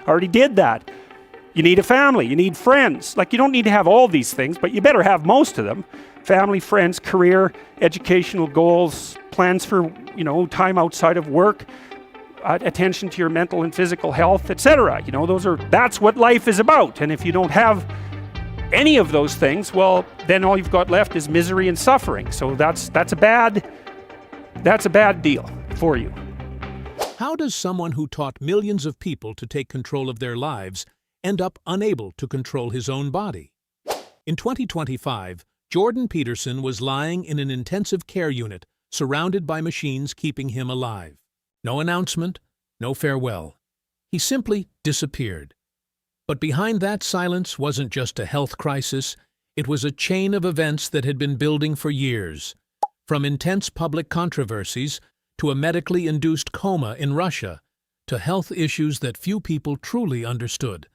I already did that. You need a family, you need friends. Like, you don't need to have all these things, but you better have most of them. Family, friends, career, educational goals, plans for, time outside of work, attention to your mental and physical health, etc. That's what life is about. And if you don't have any of those things, well, then all you've got left is misery and suffering. So that's a bad deal for you. How does someone who taught millions of people to take control of their lives end up unable to control his own body? In 2025, Jordan Peterson was lying in an intensive care unit surrounded by machines keeping him alive. No announcement, no farewell. He simply disappeared. But behind that silence wasn't just a health crisis, it was a chain of events that had been building for years. From intense public controversies to a medically induced coma in Russia, to health issues that few people truly understood.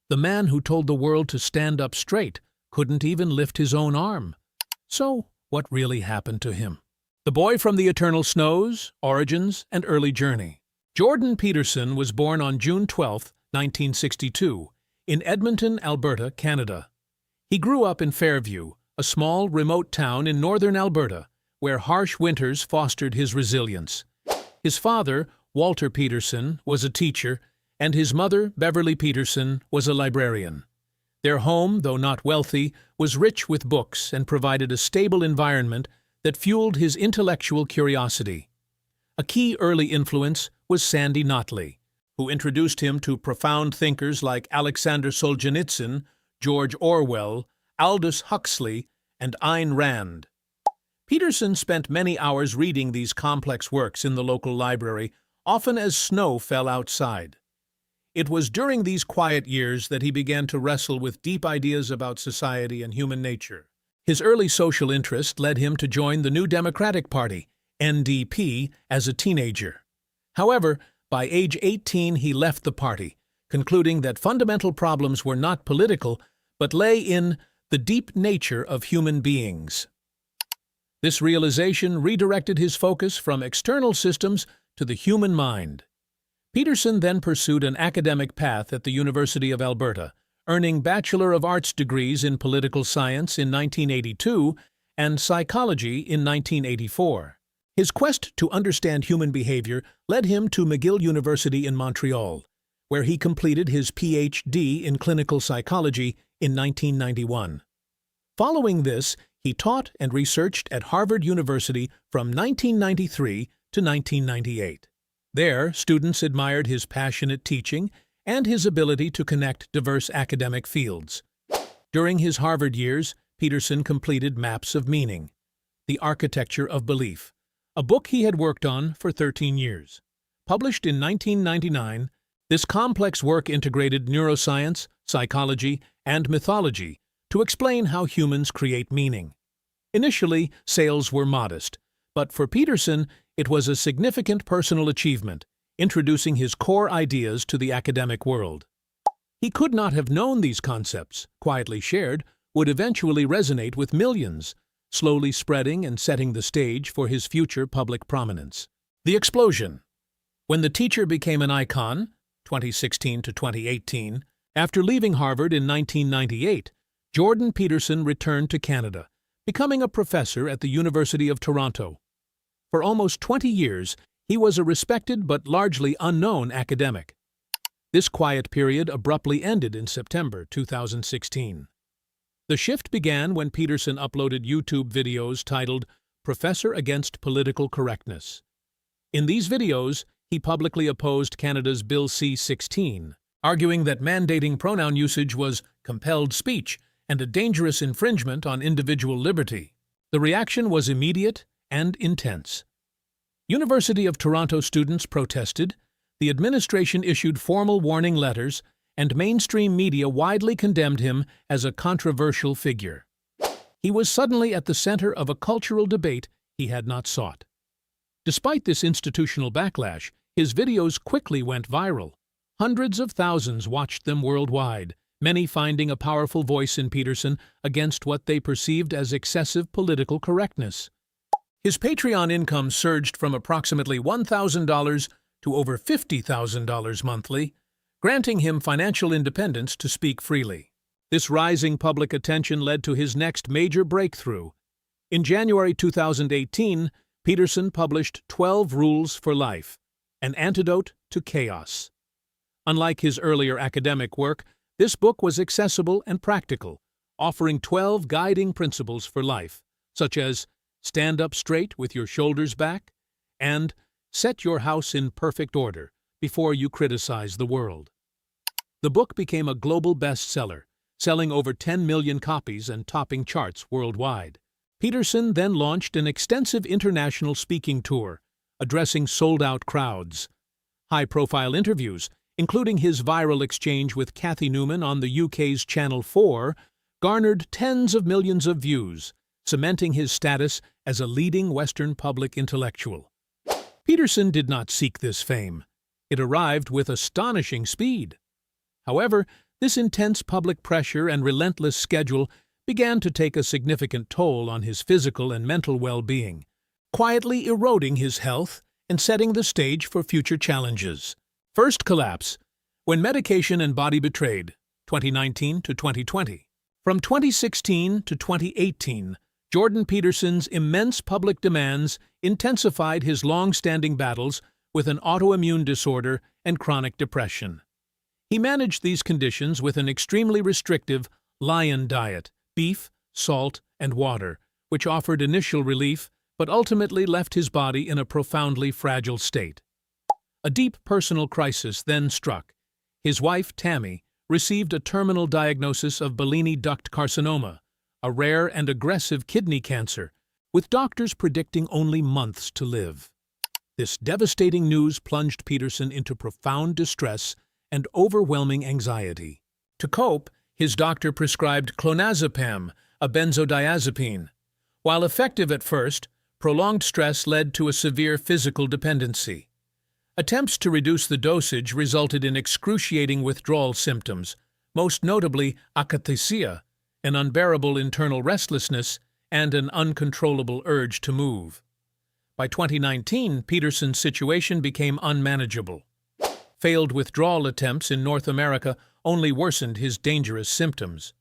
The man who told the world to stand up straight couldn't even lift his own arm. So, what really happened to him? The boy from the eternal snows, origins, and early journey. Jordan Peterson was born on June 12, 1962, in Edmonton, Alberta, Canada. He grew up in Fairview, a small, remote town in northern Alberta, where harsh winters fostered his resilience. His father, Walter Peterson, was a teacher, and his mother, Beverly Peterson, was a librarian. Their home, though not wealthy, was rich with books and provided a stable environment that fueled his intellectual curiosity. A key early influence was Sandy Notley, who introduced him to profound thinkers like Alexander Solzhenitsyn, George Orwell, Aldous Huxley, and Ayn Rand. Peterson spent many hours reading these complex works in the local library, often as snow fell outside. It was during these quiet years that he began to wrestle with deep ideas about society and human nature. His early social interest led him to join the New Democratic Party, NDP, as a teenager. However, by age 18 he left the party, concluding that fundamental problems were not political, but lay in the deep nature of human beings. This realization redirected his focus from external systems to the human mind. Peterson then pursued an academic path at the University of Alberta, earning Bachelor of Arts degrees in political science in 1982 and psychology in 1984. His quest to understand human behavior led him to McGill University in Montreal, where he completed his Ph.D. in clinical psychology in 1991. Following this, he taught and researched at Harvard University from 1993 to 1998. There, students admired his passionate teaching and his ability to connect diverse academic fields. During his Harvard years, Peterson completed Maps of Meaning, The Architecture of Belief, a book he had worked on for 13 years. Published in 1999, this complex work integrated neuroscience, psychology, and mythology to explain how humans create meaning. Initially, sales were modest, but for Peterson, it was a significant personal achievement, introducing his core ideas to the academic world. He could not have known these concepts, quietly shared, would eventually resonate with millions, slowly spreading and setting the stage for his future public prominence. The explosion. When the teacher became an icon, 2016 to 2018, after leaving Harvard in 1998, Jordan Peterson returned to Canada, becoming a professor at the University of Toronto. For almost 20 years, he was a respected but largely unknown academic. This quiet period abruptly ended in September 2016. The shift began when Peterson uploaded YouTube videos titled Professor Against Political Correctness. In these videos, he publicly opposed Canada's Bill C-16, arguing that mandating pronoun usage was compelled speech and a dangerous infringement on individual liberty. The reaction was immediate and intense. University of Toronto students protested, the administration issued formal warning letters, and mainstream media widely condemned him as a controversial figure. He was suddenly at the center of a cultural debate he had not sought. Despite this institutional backlash, his videos quickly went viral. Hundreds of thousands watched them worldwide, many finding a powerful voice in Peterson against what they perceived as excessive political correctness. His Patreon income surged from approximately $1,000 to over $50,000 monthly, granting him financial independence to speak freely. This rising public attention led to his next major breakthrough. In January 2018, Peterson published 12 Rules for Life, an antidote to chaos. Unlike his earlier academic work, this book was accessible and practical, offering 12 guiding principles for life, such as stand up straight with your shoulders back and set your house in perfect order before you criticize the world. The book became a global bestseller, selling over 10 million copies and topping charts worldwide. Peterson then launched an extensive international speaking tour, addressing sold-out crowds. High-profile interviews, including his viral exchange with Cathy Newman on the UK's Channel 4, garnered tens of millions of views, cementing his status as a leading Western public intellectual. Peterson did not seek this fame. It arrived with astonishing speed. However, this intense public pressure and relentless schedule began to take a significant toll on his physical and mental well-being, quietly eroding his health and setting the stage for future challenges. First collapse, When Medication and Body Betrayed, 2019 to 2020. From 2016 to 2018, Jordan Peterson's immense public demands intensified his long-standing battles with an autoimmune disorder and chronic depression. He managed these conditions with an extremely restrictive lion diet, beef, salt, and water, which offered initial relief but ultimately left his body in a profoundly fragile state. A deep personal crisis then struck. His wife, Tammy, received a terminal diagnosis of Bellini duct carcinoma, a rare and aggressive kidney cancer, with doctors predicting only months to live. This devastating news plunged Peterson into profound distress and overwhelming anxiety. To cope, his doctor prescribed clonazepam, a benzodiazepine. While effective at first, prolonged stress led to a severe physical dependency. Attempts to reduce the dosage resulted in excruciating withdrawal symptoms, most notably akathisia, an unbearable internal restlessness, and an uncontrollable urge to move. By 2019, Peterson's situation became unmanageable. Failed withdrawal attempts in North America only worsened his dangerous symptoms.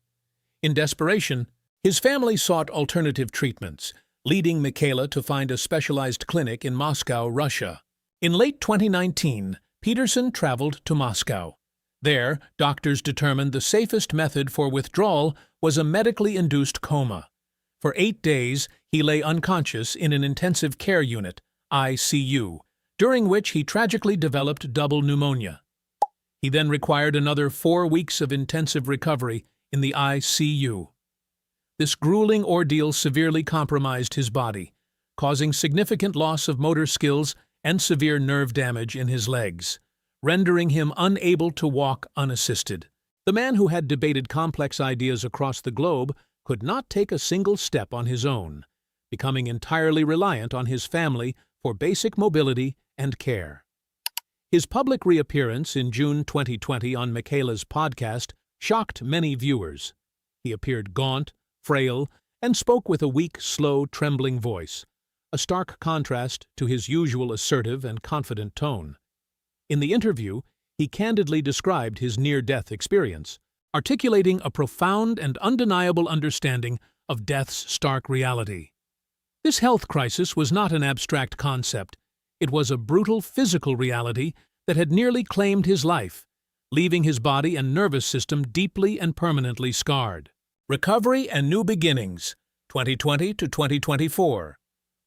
In desperation, his family sought alternative treatments, leading Michaela to find a specialized clinic in Moscow, Russia. In late 2019, Peterson traveled to Moscow. There, doctors determined the safest method for withdrawal was a medically induced coma. For 8 days, he lay unconscious in an intensive care unit, ICU, during which he tragically developed double pneumonia. He then required another 4 weeks of intensive recovery in the ICU. This grueling ordeal severely compromised his body, causing significant loss of motor skills and severe nerve damage in his legs, rendering him unable to walk unassisted. The man who had debated complex ideas across the globe could not take a single step on his own, becoming entirely reliant on his family for basic mobility and care. His public reappearance in June 2020 on Michaela's podcast shocked many viewers. He appeared gaunt, frail, and spoke with a weak, slow, trembling voice, a stark contrast to his usual assertive and confident tone. In the interview, he candidly described his near-death experience, articulating a profound and undeniable understanding of death's stark reality. This health crisis was not an abstract concept. It was a brutal physical reality that had nearly claimed his life, leaving his body and nervous system deeply and permanently scarred. Recovery and New Beginnings, 2020 to 2024.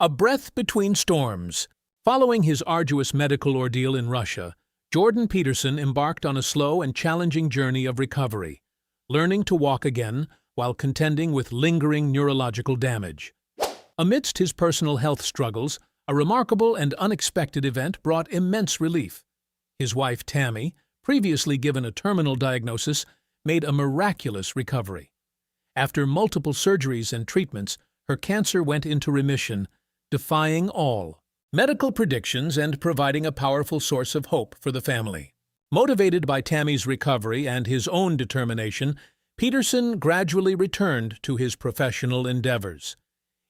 A breath between storms. Following his arduous medical ordeal in Russia, Jordan Peterson embarked on a slow and challenging journey of recovery, learning to walk again while contending with lingering neurological damage. Amidst his personal health struggles, a remarkable and unexpected event brought immense relief. His wife, Tammy, previously given a terminal diagnosis, made a miraculous recovery. After multiple surgeries and treatments, her cancer went into remission, defying all medical predictions and providing a powerful source of hope for the family. Motivated by Tammy's recovery and his own determination, Peterson gradually returned to his professional endeavors.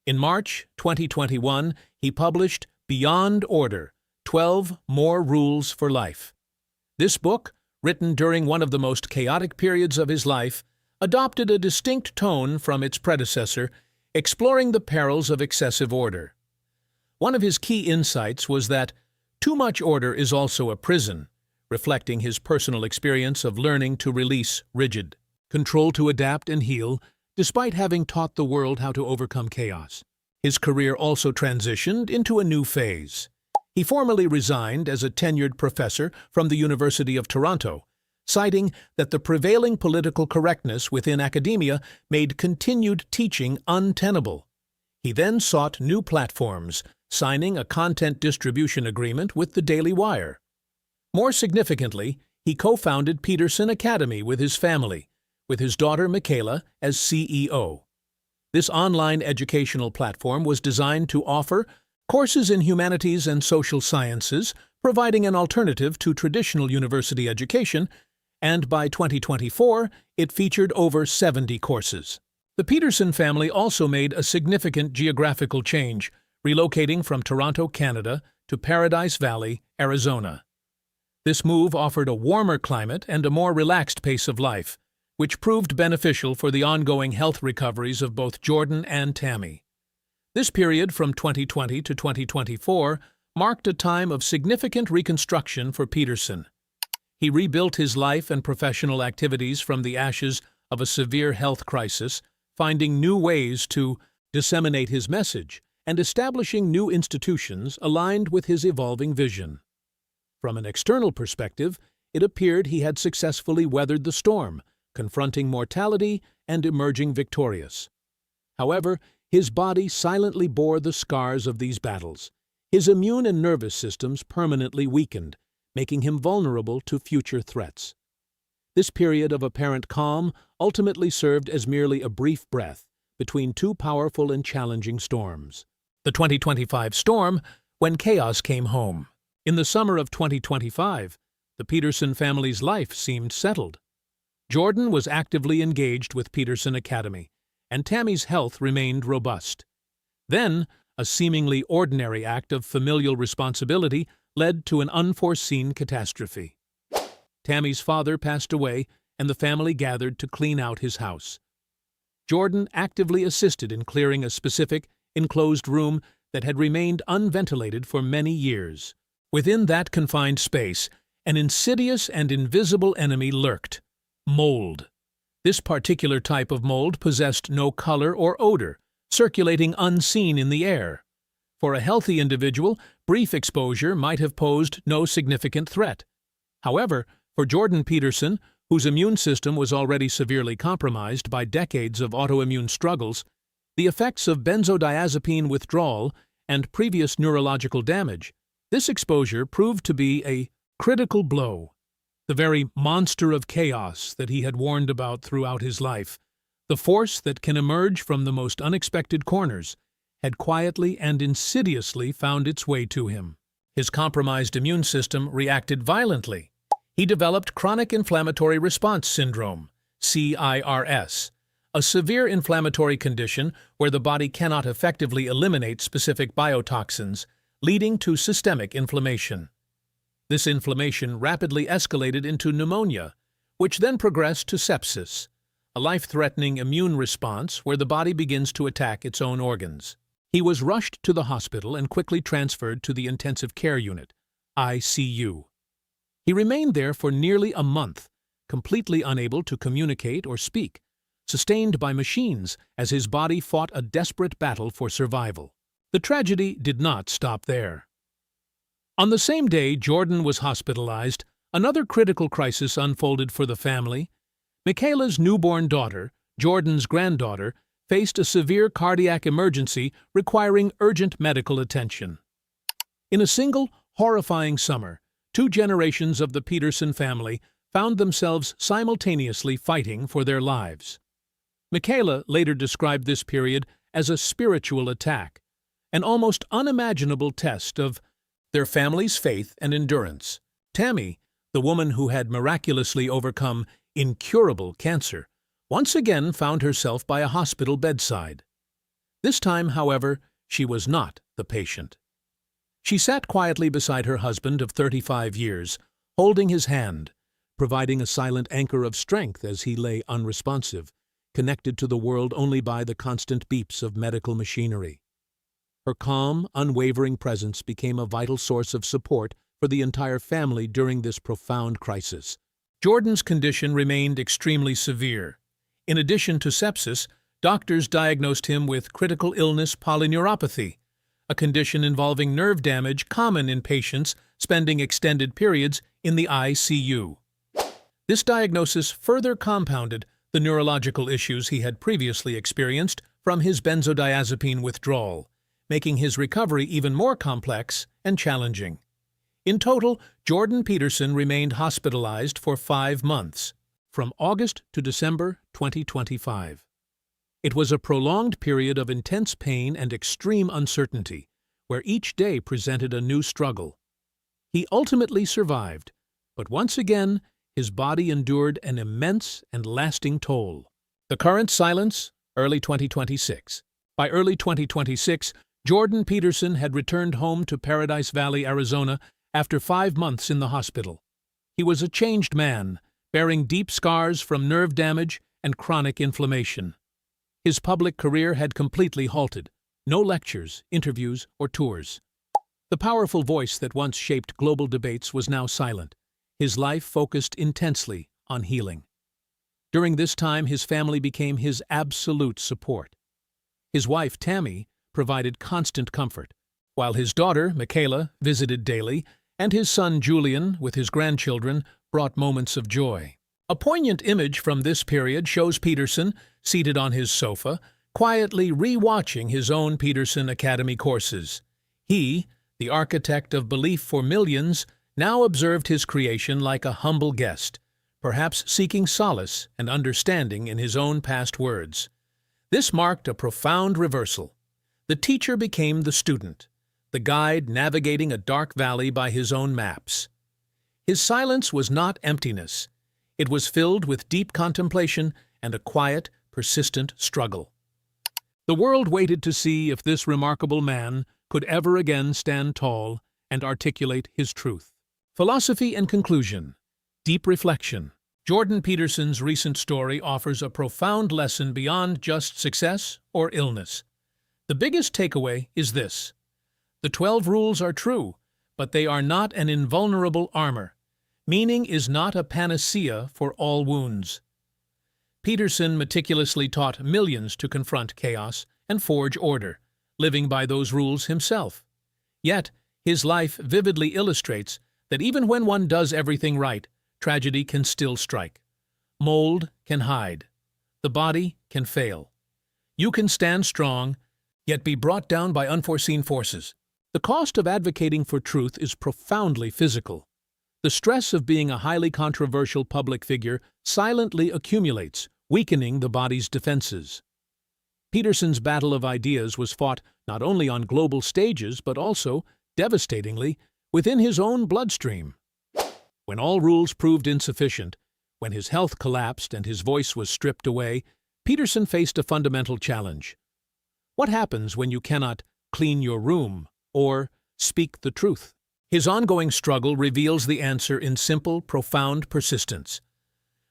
In March 2021, he published Beyond Order, 12 More Rules for Life. This book, written during one of the most chaotic periods of his life, adopted a distinct tone from its predecessor, exploring the perils of excessive order. One of his key insights was that too much order is also a prison, reflecting his personal experience of learning to release rigid control to adapt and heal, despite having taught the world how to overcome chaos. His career also transitioned into a new phase. He formally resigned as a tenured professor from the University of Toronto, citing that the prevailing political correctness within academia made continued teaching untenable. He then sought new platforms, signing a content distribution agreement with the Daily Wire. More significantly, he co-founded Peterson Academy with his family, with his daughter Michaela as CEO. This online educational platform was designed to offer courses in humanities and social sciences, providing an alternative to traditional university education, and by 2024, it featured over 70 courses. The Peterson family also made a significant geographical change, relocating from Toronto, Canada, to Paradise Valley, Arizona. This move offered a warmer climate and a more relaxed pace of life, which proved beneficial for the ongoing health recoveries of both Jordan and Tammy. This period from 2020 to 2024 marked a time of significant reconstruction for Peterson. He rebuilt his life and professional activities from the ashes of a severe health crisis, finding new ways to disseminate his message and establishing new institutions aligned with his evolving vision. From an external perspective, it appeared he had successfully weathered the storm, confronting mortality and emerging victorious. However, his body silently bore the scars of these battles. His immune and nervous systems permanently weakened, making him vulnerable to future threats. This period of apparent calm ultimately served as merely a brief breath between two powerful and challenging storms. The 2025 storm, when chaos came home. In the summer of 2025, the Peterson family's life seemed settled. Jordan was actively engaged with Peterson Academy, and Tammy's health remained robust. Then, a seemingly ordinary act of familial responsibility led to an unforeseen catastrophe. Tammy's father passed away, and the family gathered to clean out his house. Jordan actively assisted in clearing a specific, enclosed room that had remained unventilated for many years. Within that confined space, an insidious and invisible enemy lurked: mold. This particular type of mold possessed no color or odor, circulating unseen in the air. For a healthy individual, brief exposure might have posed no significant threat. However, for Jordan Peterson, whose immune system was already severely compromised by decades of autoimmune struggles, the effects of benzodiazepine withdrawal and previous neurological damage, this exposure proved to be a critical blow. The very monster of chaos that he had warned about throughout his life, the force that can emerge from the most unexpected corners, had quietly and insidiously found its way to him. His compromised immune system reacted violently. He developed chronic inflammatory response syndrome, CIRS, a severe inflammatory condition where the body cannot effectively eliminate specific biotoxins, leading to systemic inflammation. This inflammation rapidly escalated into pneumonia, which then progressed to sepsis, a life-threatening immune response where the body begins to attack its own organs. He was rushed to the hospital and quickly transferred to the intensive care unit, ICU. He remained there for nearly a month, completely unable to communicate or speak, sustained by machines as his body fought a desperate battle for survival. The tragedy did not stop there. On the same day Jordan was hospitalized, another critical crisis unfolded for the family. Michaela's newborn daughter, Jordan's granddaughter, faced a severe cardiac emergency requiring urgent medical attention. In a single, horrifying summer, two generations of the Peterson family found themselves simultaneously fighting for their lives. Michaela later described this period as a spiritual attack, an almost unimaginable test of their family's faith and endurance. Tammy, the woman who had miraculously overcome incurable cancer, once again found herself by a hospital bedside. This time, however, she was not the patient. She sat quietly beside her husband of 35 years, holding his hand, providing a silent anchor of strength as he lay unresponsive, connected to the world only by the constant beeps of medical machinery. Her calm, unwavering presence became a vital source of support for the entire family during this profound crisis. Jordan's condition remained extremely severe. In addition to sepsis, doctors diagnosed him with critical illness polyneuropathy, a condition involving nerve damage common in patients spending extended periods in the ICU. This diagnosis further compounded the neurological issues he had previously experienced from his benzodiazepine withdrawal, making his recovery even more complex and challenging. In total, Jordan Peterson remained hospitalized for 5 months, from August to December 2025. It was a prolonged period of intense pain and extreme uncertainty, where each day presented a new struggle. He ultimately survived, but once again, his body endured an immense and lasting toll. The current silence, early 2026. By early 2026, Jordan Peterson had returned home to Paradise Valley, Arizona, after 5 months in the hospital. He was a changed man, bearing deep scars from nerve damage and chronic inflammation. His public career had completely halted. No lectures, interviews, or tours. The powerful voice that once shaped global debates was now silent. His life focused intensely on healing. During this time, his family became his absolute support. His wife, Tammy, provided constant comfort, while his daughter, Michaela, visited daily, and his son, Julian, with his grandchildren, brought moments of joy. A poignant image from this period shows Peterson, seated on his sofa, quietly re-watching his own Peterson Academy courses. He, the architect of belief for millions, now observed his creation like a humble guest, perhaps seeking solace and understanding in his own past words. This marked a profound reversal. The teacher became the student, the guide navigating a dark valley by his own maps. His silence was not emptiness. It was filled with deep contemplation and a quiet, persistent struggle. The world waited to see if this remarkable man could ever again stand tall and articulate his truth. Philosophy and conclusion. Deep reflection. Jordan Peterson's recent story offers a profound lesson beyond just success or illness. The biggest takeaway is this: the 12 rules are true, but they are not an invulnerable armor. Meaning is not a panacea for all wounds. Peterson meticulously taught millions to confront chaos and forge order, living by those rules himself. Yet, his life vividly illustrates that even when one does everything right, tragedy can still strike. Mold can hide. The body can fail. You can stand strong, yet be brought down by unforeseen forces. The cost of advocating for truth is profoundly physical. The stress of being a highly controversial public figure silently accumulates, weakening the body's defenses. Peterson's battle of ideas was fought not only on global stages but also, devastatingly, within his own bloodstream. When all rules proved insufficient, when his health collapsed and his voice was stripped away, Peterson faced a fundamental challenge. What happens when you cannot clean your room or speak the truth? His ongoing struggle reveals the answer in simple, profound persistence.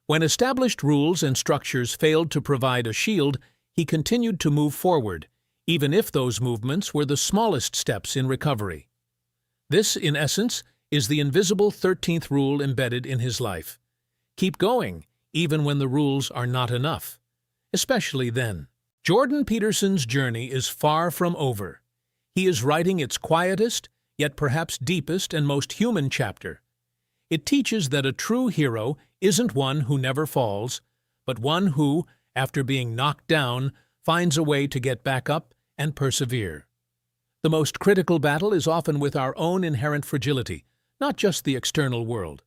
When established rules and structures failed to provide a shield, he continued to move forward, even if those movements were the smallest steps in recovery. This, in essence, is the invisible 13th rule embedded in his life. Keep going, even when the rules are not enough. Especially then. Jordan Peterson's journey is far from over. He is writing its quietest, yet perhaps deepest and most human chapter. It teaches that a true hero isn't one who never falls, but one who, after being knocked down, finds a way to get back up and persevere. The most critical battle is often with our own inherent fragility, not just the external world.